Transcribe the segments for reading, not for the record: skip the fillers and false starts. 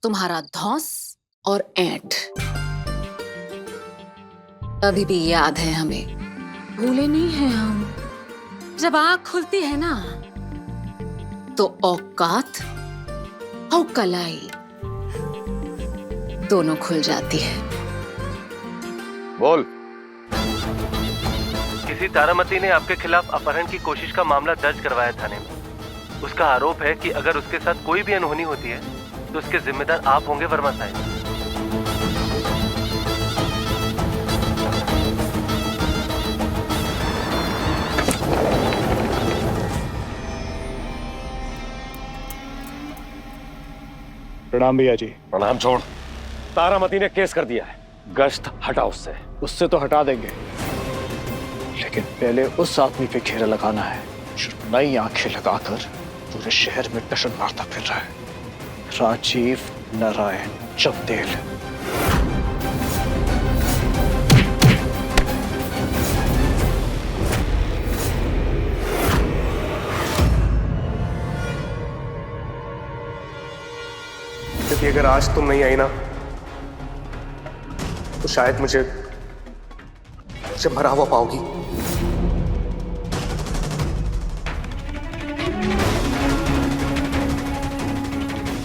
तुम्हारा धौंस और ऐंठ अभी भी याद है हमें, भूले नहीं हैं हम। जब आंख खुलती है ना तो औकात और कलाई दोनों खुल जाती है। बोल। किसी तारामती ने आपके खिलाफ अपहरण की कोशिश का मामला दर्ज करवाया थाने में। उसका आरोप है कि अगर उसके साथ कोई भी अनहोनी होती है तो उसके जिम्मेदार आप होंगे वर्मा साहब। प्रणाम भैया जी। प्रणाम छोड़। तारामती ने केस कर दिया है, गश्त हटा उससे। उससे तो हटा देंगे, लेकिन पहले उस आदमी पे घेरा लगाना है जो नई आंखें लगाकर पूरे शहर में टशन मारता फिर रहा है। राजीव नारायण चंदेल। क्योंकि अगर आज तुम नहीं आई ना तो शायद मुझे मरा हुआ पाओगी।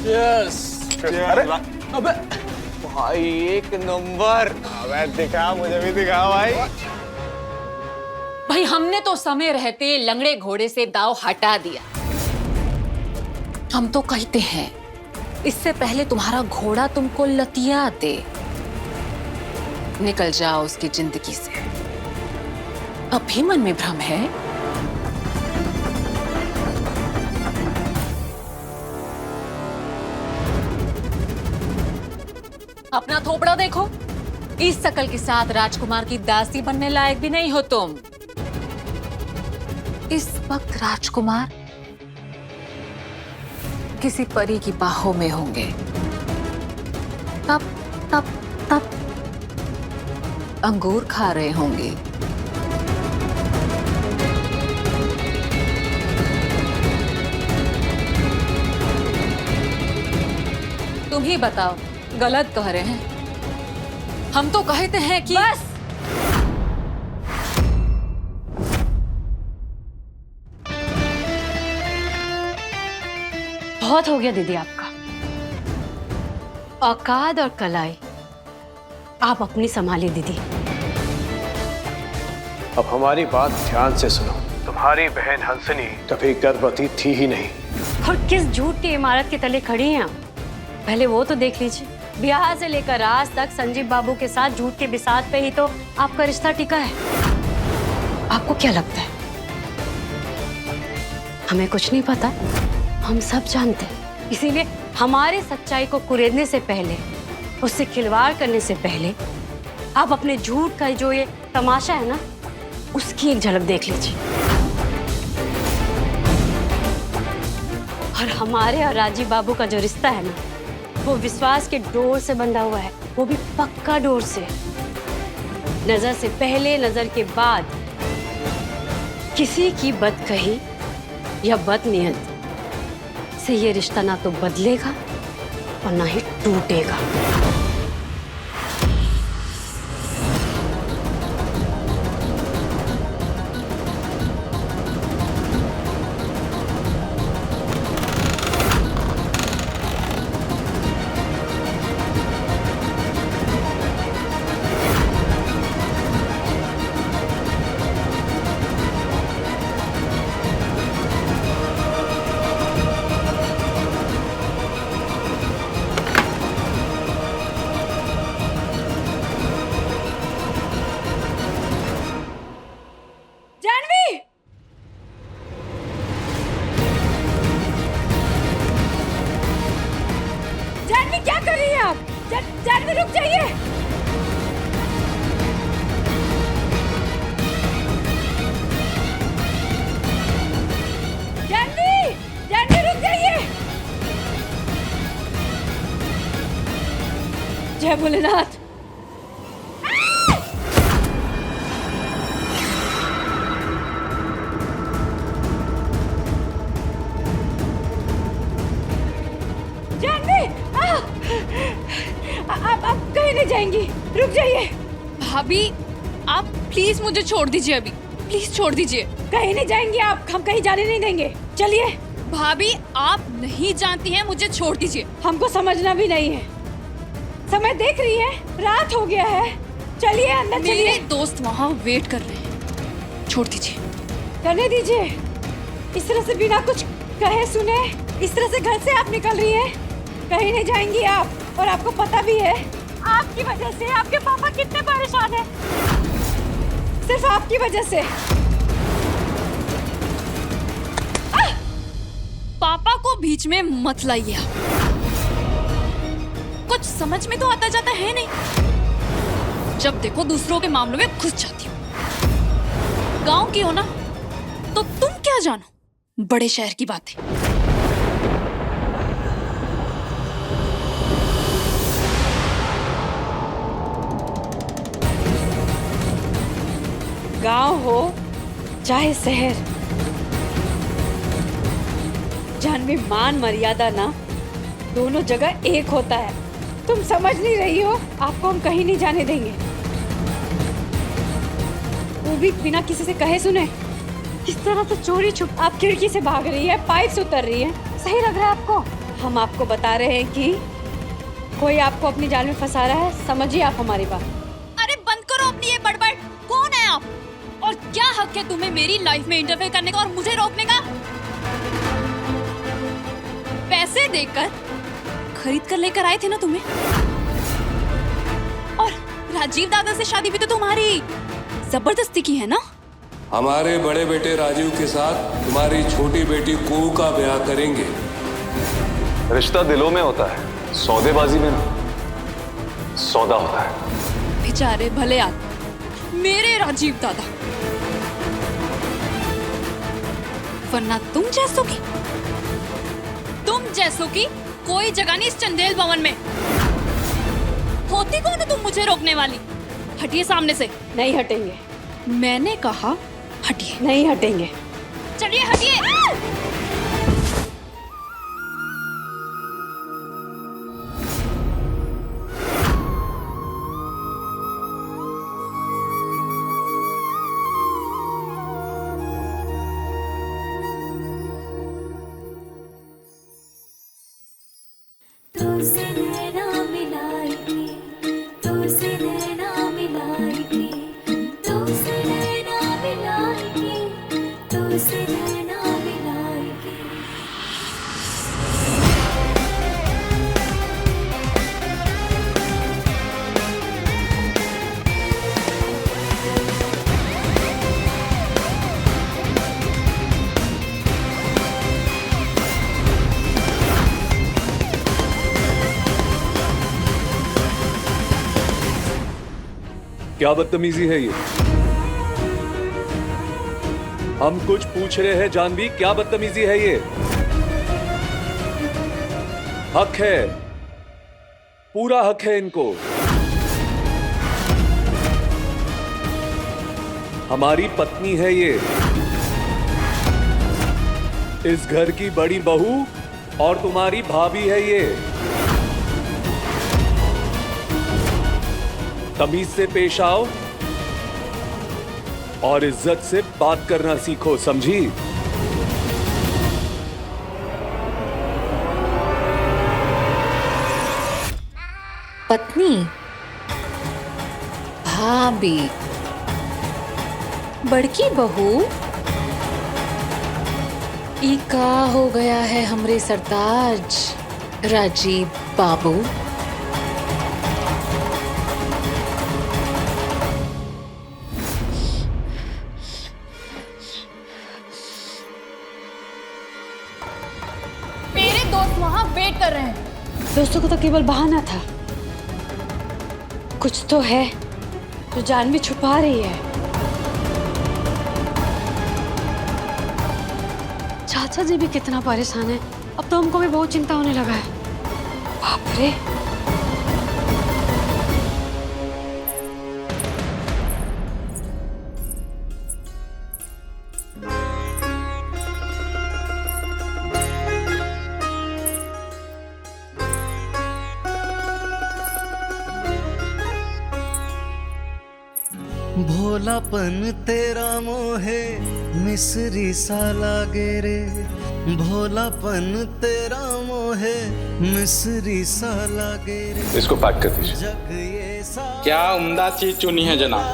यस। अरे अबे भाई एक नंबर। अबे दिखा, मुझे भी दिखा भाई। भाई हमने तो समय रहते लंगड़े घोड़े से दाव हटा दिया। हम तो कहते हैं इससे पहले तुम्हारा घोड़ा तुमको लतिया दे, निकल जाओ उसकी जिंदगी से। अब भी मन में भ्रम है? अपना थोपड़ा देखो, इस शकल के साथ राजकुमार की दासी बनने लायक भी नहीं हो तुम। इस वक्त राजकुमार किसी परी की बाहों में होंगे। तब तब तब अंगूर खा रहे होंगे। तुम ही बताओ, गलत कह रहे हैं? हम तो कहते हैं कि बस। बहुत हो गया दीदी आपका। औकात और कलाई आप अपनी संभालिए दीदी। अब हमारी बात ध्यान से सुनो। तुम्हारी बहन हंसनी कभी गर्भवती थी ही नहीं। और किस झूठ की इमारत के तले खड़ी हैं आप? पहले वो तो देख लीजिए। ब्याह से लेकर आज तक संजीव बाबू के साथ झूठ के बिसात पे ही तो आपका रिश्ता टिका है। आपको क्या लगता है हमें कुछ नहीं पता? हम सब जानते हैं। इसीलिए हमारे सच्चाई को कुरेदने से पहले, उससे खिलवाड़ करने से पहले आप अपने झूठ का जो ये तमाशा है ना, उसकी एक झलक देख लीजिए। और हमारे और राजीव बाबू का जो रिश्ता है ना, वो विश्वास के डोर से बंधा हुआ है, वो भी पक्का डोर से। नजर से पहले, नजर के बाद किसी की बदकही या बदनीयत से ये रिश्ता ना तो बदलेगा और ना ही टूटेगा। क्या कर रही हैं आप? जानवी रुक जाइए। जानवी रुक जाइए। जय भोलेनाथ। जानवी जाएंगी, रुक जाइए। भाभी आप प्लीज मुझे छोड़ दीजिए, अभी प्लीज छोड़ दीजिए। कहीं नहीं जाएंगी आप, हम कहीं जाने नहीं देंगे। चलिए। भाभी आप नहीं जानती हैं, मुझे छोड़ दीजिए। हमको समझना भी नहीं है। समय देख रही है, रात हो गया है। चलिए अंदर चलिए। मेरे दोस्त वहाँ वेट कर रहे हैं, छोड़ दीजिए। करने दीजिए। इस तरह से बिना कुछ कहे सुने इस तरह से घर से आप निकल रही हैं। कहीं नहीं जाएंगी आप, और आपको पता भी है आपकी वजह से आपके पापा कितने परेशान हैं। सिर्फ आपकी वजह से। पापा को बीच में मत लाइए आप। कुछ समझ में तो आता जाता है नहीं। जब देखो दूसरों के मामलों में घुस जाती हो। गांव की हो ना, तो तुम क्या जानो बड़े शहर की बातें। गांव हो चाहे शहर, जानवी मान मर्यादा ना दोनों जगह एक होता है। तुम समझ नहीं रही हो, आपको हम कहीं नहीं जाने देंगे, वो भी बिना किसी से कहे सुने। किस तरह से चोरी छुप आप खिड़की से भाग रही है, पाइप से उतर रही है। सही लग रहा है आपको? हम आपको बता रहे हैं कि कोई आपको अपनी जाल में फंसा रहा है। समझिए आप हमारी बात। अरे बंद करो अपनी ये बड़बड़। कौन है आप और क्या हक है तुम्हें मेरी लाइफ में इंटरफेयर करने का और मुझे रोकने का? पैसे देकर खरीद कर लेकर आए थे ना तुम्हें, और राजीव दादा से शादी भी तो तुम्हारी जबरदस्ती की है ना। हमारे बड़े बेटे राजीव के साथ तुम्हारी छोटी बेटी कुहू का ब्याह करेंगे। रिश्ता दिलों में होता है, सौदेबाजी में ना। सौदा होता है। बेचारे भले आदमी मेरे राजीव दादा, वरना तुम जैसों की कोई जगह नहीं इस चंदेल भवन में। होती कौन है तुम मुझे रोकने वाली? हटिए सामने से। नहीं हटेंगे। मैंने कहा हटिए। नहीं हटेंगे। चलिए हटिए। क्या बदतमीजी है ये? हम कुछ पूछ रहे हैं जानवी, क्या बदतमीजी है ये? हक है, पूरा हक है इनको। हमारी पत्नी है ये, इस घर की बड़ी बहू और तुम्हारी भाभी है ये। तमीज से पेश आओ और इज्जत से बात करना सीखो, समझी? पत्नी, भाभी, बड़की बहू, ई का हो गया है हमरे सरताज राजीव बाबू। वहाँ वेट कर रहे हैं। दोस्तों को तो केवल बहाना था, कुछ तो है जो जानवी छुपा रही है। चाचा जी भी कितना परेशान है, अब तो हमको भी बहुत चिंता होने लगा है। बाप रे। भोलापन तेरा मोहे मिस्री सा लागे रे, भोलापन तेरा मोहे मिस्री सा लागे रे। इसको पैक कर दीजिए। जग ये सा क्या उम्दा चीज चुनी है जनाब।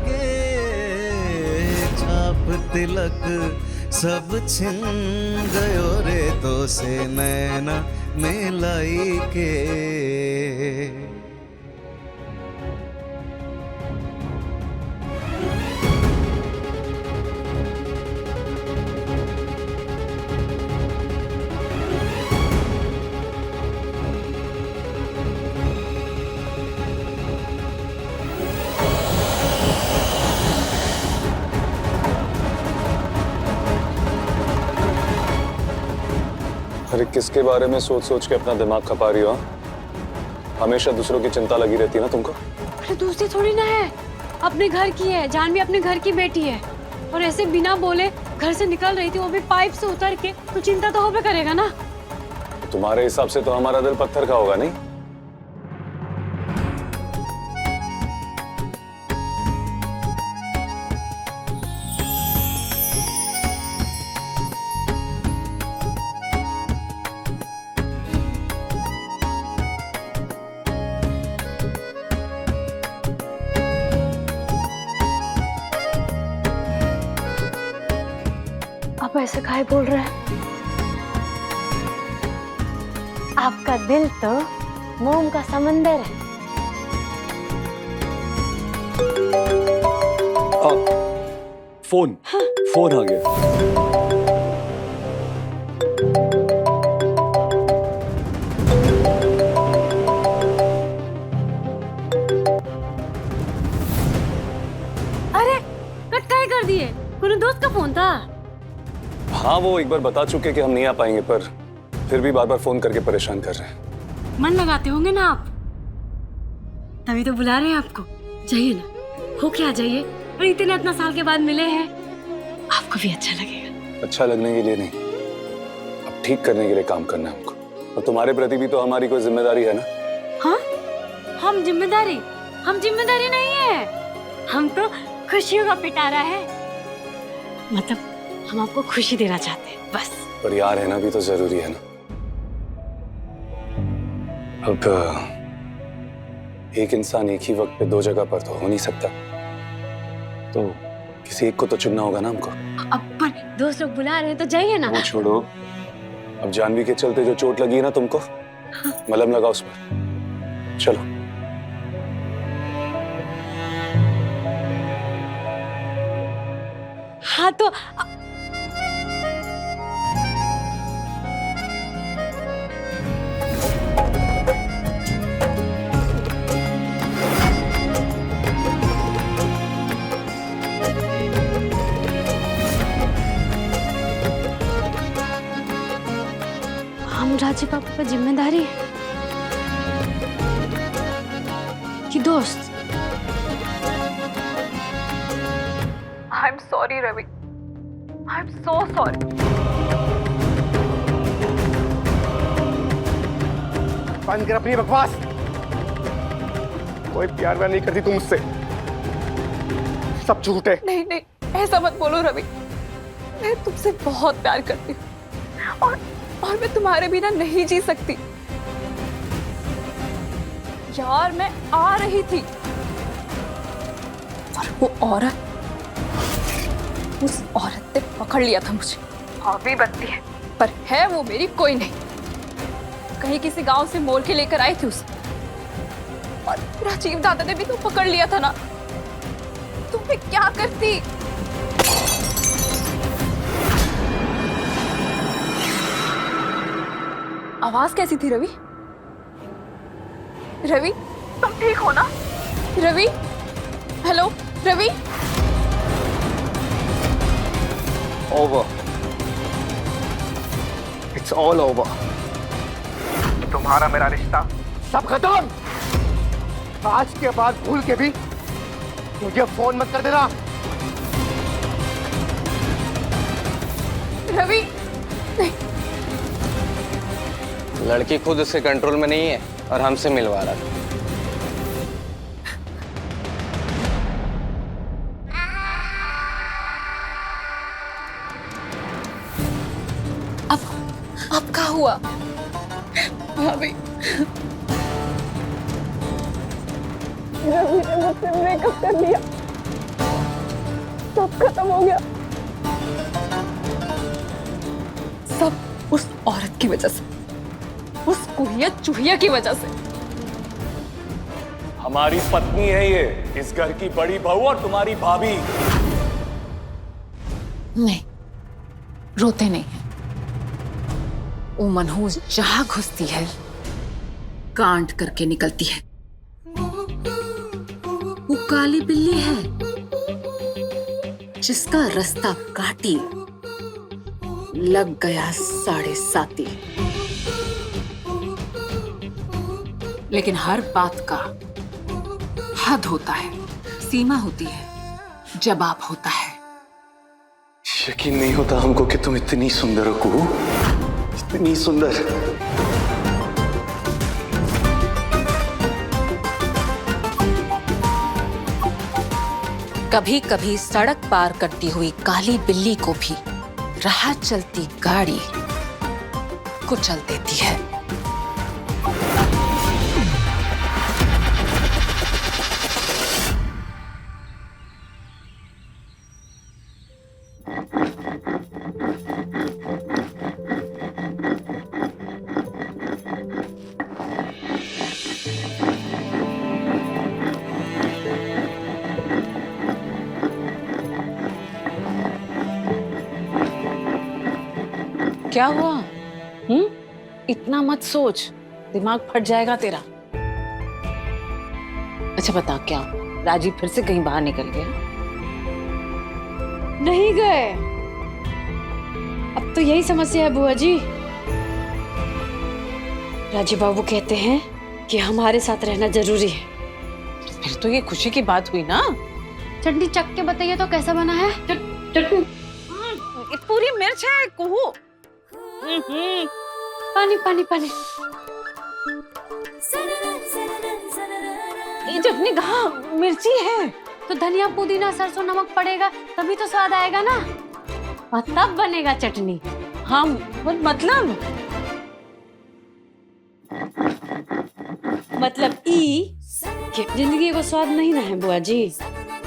के छाप तिलक सब छिन गयो रे तो से नैना मिलाई के। अरे किसके बारे में सोच सोच के अपना दिमाग खपा रही हो? हमेशा दूसरों की चिंता लगी रहती है ना तुमको। अरे दूसरी थोड़ी ना है, अपने घर की है। जानवी अपने घर की बेटी है और ऐसे बिना बोले घर से निकल रही थी, वो भी पाइप से उतर के, तो चिंता तो होबे करेगा ना। तुम्हारे हिसाब से तो हमारा दिल पत्थर का होगा नहीं? आप ऐसे काहे बोल रहे हैं? आपका दिल तो मोम का समंदर है। फोन आ गया। अरे कट काहे कर दिए? कोई दोस्त का फोन था? हाँ, वो एक बार बता चुके कि हम नहीं आ पाएंगे, पर फिर भी बार बार फोन करके परेशान कर रहे हैं। मन लगाते होंगे ना आप, तभी तो बुला रहे हैं आपको। जाइए ना, होके आ जाइए। और इतने साल के बाद मिले हैं, आपको भी अच्छा लगेगा। अच्छा लगने के लिए नहीं, अब ठीक करने के लिए काम करना है हमको। और तुम्हारे प्रति भी तो हमारी कोई जिम्मेदारी है ना। हाँ, हम जिम्मेदारी नहीं है, हम तो खुशियों का पिटारा है। मतलब हम आपको खुशी देना चाहते हैं बस। पर यार रहना भी तो जरूरी है ना। अब एक इंसान एक ही वक्त पे दो जगह पर तो हो नहीं सकता, तो किसी एक को तो चुनना होगा ना हमको। अब पर दोस्त लोग बुला रहे हैं तो जाइए ना। वो छोड़ो, अब जानवी के चलते जो चोट लगी है ना तुमको, मलहम लगाओ उस पर। चलो। हाँ तो हम राजी पापा पर जिम्मेदारी है कि दोस्त? I'm sorry, Ravi. I'm so sorry. बंद कर अपनी बकवास। कोई प्यार व्यार नहीं करती तुम मुझसे, सब झूठ है। नहीं नहीं, ऐसा मत बोलो रवि। मैं तुमसे बहुत प्यार करती हूँ और मैं तुम्हारे बिना नहीं जी सकती। यार मैं आ रही थी और वो औरत, उस औरत ने पकड़ लिया था मुझे। अभी बत्ती है, पर है वो मेरी कोई नहीं। कहीं किसी गांव से मोल के लेकर आई थी उसे, और राजीव दादा ने भी तो पकड़ लिया था ना। तुम भी क्या करती? आवाज कैसी थी रवि? रवि, तुम ठीक हो ना? Ravi, hello Ravi. Over. It's all over. तुम्हारा मेरा रिश्ता सब खत्म। आज के बाद भूल के भी मुझे फोन मत कर देना। रवि, नहीं। लड़की खुद उसके कंट्रोल में नहीं है और हमसे मिलवा रहा था। हुआ? भाभी रवि ने मुझसे ब्रेकअप कर लिया, सब खत्म हो गया। सब उस औरत की वजह से, उस कुड़िया चूहिया की वजह से। हमारी पत्नी है ये, इस घर की बड़ी बहू और तुम्हारी भाभी। नहीं, रोते नहीं है। वो मनहूस जहां घुसती है कांड करके निकलती है। वो काली बिल्ली है जिसका रास्ता काटी लग गया 7.5। लेकिन हर बात का हद होता है, सीमा होती है, जवाब होता है। यकीन नहीं होता हमको कि तुम इतनी सुंदर हो कुहू, इतनी सुंदर। कभी कभी सड़क पार करती हुई काली बिल्ली को भी राह चलती गाड़ी कुचल देती है। क्या हुआ? इतना मत सोच, दिमाग फट जाएगा तेरा। अच्छा बता, क्या राजीव फिर से कहीं बाहर निकल गया? नहीं गए, अब तो यही समस्या है बुआ जी। राजीव बाबू कहते हैं कि हमारे साथ रहना जरूरी है। फिर तो ये खुशी की बात हुई ना। चटनी चख के बताइए तो कैसा बना है? चटनी पूरी मिर्च है कुहू। पानी पानी पानी। ये चटनी कहाँ, मिर्ची है। तो धनिया पुदीना सरसों नमक पड़ेगा तभी तो स्वाद आएगा ना, और तब बनेगा चटनी। हाँ मतलब ई कि जिंदगी को स्वाद नहीं ना है बुआ जी,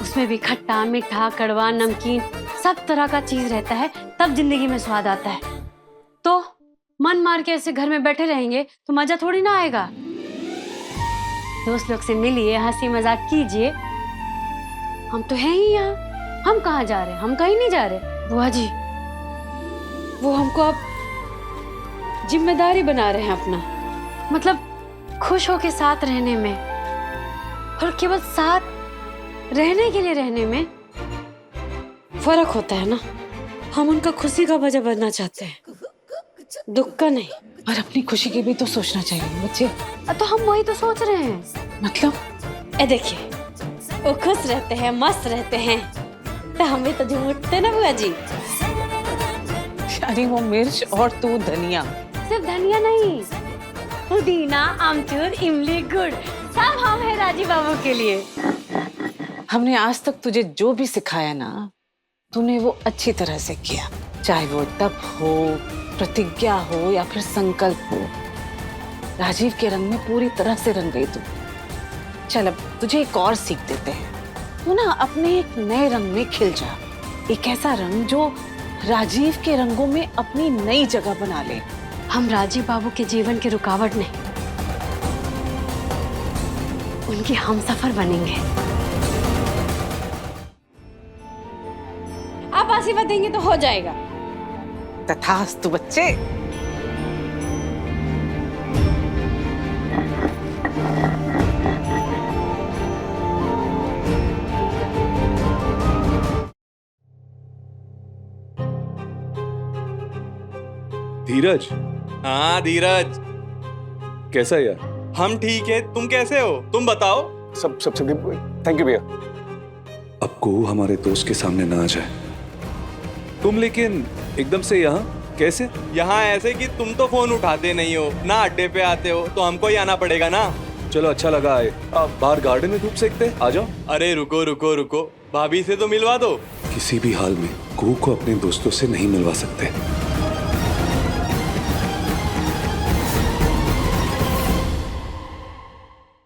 उसमें भी खट्टा मीठा कड़वा नमकीन सब तरह का चीज रहता है, तब जिंदगी में स्वाद आता है। तो मन मार के ऐसे घर में बैठे रहेंगे तो मजा थोड़ी ना आएगा। दोस्त लोग से मिलिए, हंसी मजाक कीजिए। हम तो हैं ही यहाँ, हम कहाँ जा रहे हैं? हम कहीं नहीं जा रहे बुआ जी। वो हमको अब जिम्मेदारी बना रहे हैं अपना। मतलब खुश होके साथ रहने में और केवल साथ रहने के लिए रहने में फर्क होता है ना। हम उनका खुशी का वजह बनना चाहते हैं, दुख का नहीं। और अपनी खुशी की भी तो सोचना चाहिए बच्चे। तो हम वही तो सोच रहे हैं। मतलब ए देखिए, वो खुश रहते हैं, मस्त रहते हैं, तो हम भी तो झूम उठते ना बुआ जी। यानी वो मिर्च और तू धनिया। सिर्फ धनिया नहीं, पुदीना, आमचूर, इमली, गुड़ सब हम है राजीव बाबू के लिए। हमने आज तक तुझे जो भी सिखाया ना, तूने वो अच्छी तरह से किया। चाहे वो तप हो, प्रतिज्ञा हो या फिर संकल्प हो, राजीव के रंग में पूरी तरह से रंग गई तू। चल अब तुझे एक और सीख देते हैं। तू ना अपने एक नए रंग में खिल जा, एक ऐसा रंग जो राजीव के रंगों में अपनी नई जगह बना ले। हम राजीव बाबू के जीवन की रुकावट नहीं, उनके हमसफर बनेंगे। आप आशीर्वाद देंगे तो हो जाएगा। तथास्तु बच्चे। धीरज। हाँ धीरज, कैसा है यार? हम ठीक है, तुम कैसे हो? तुम बताओ। सब थैंक यू भैया। अब को हमारे दोस्त के सामने ना आ जाए। तुम लेकिन एकदम से यहाँ कैसे? यहाँ ऐसे कि तुम तो फोन उठाते नहीं हो ना, अड्डे पे आते हो, तो हमको ही आना पड़ेगा ना। चलो अच्छा लगा आए। आप बाहर गार्डन में धूप सेकते, आ जाओ। अरे रुको रुको रुको, भाभी से तो मिलवा दो। किसी भी हाल में कुहू को अपने दोस्तों से नहीं मिलवा सकते।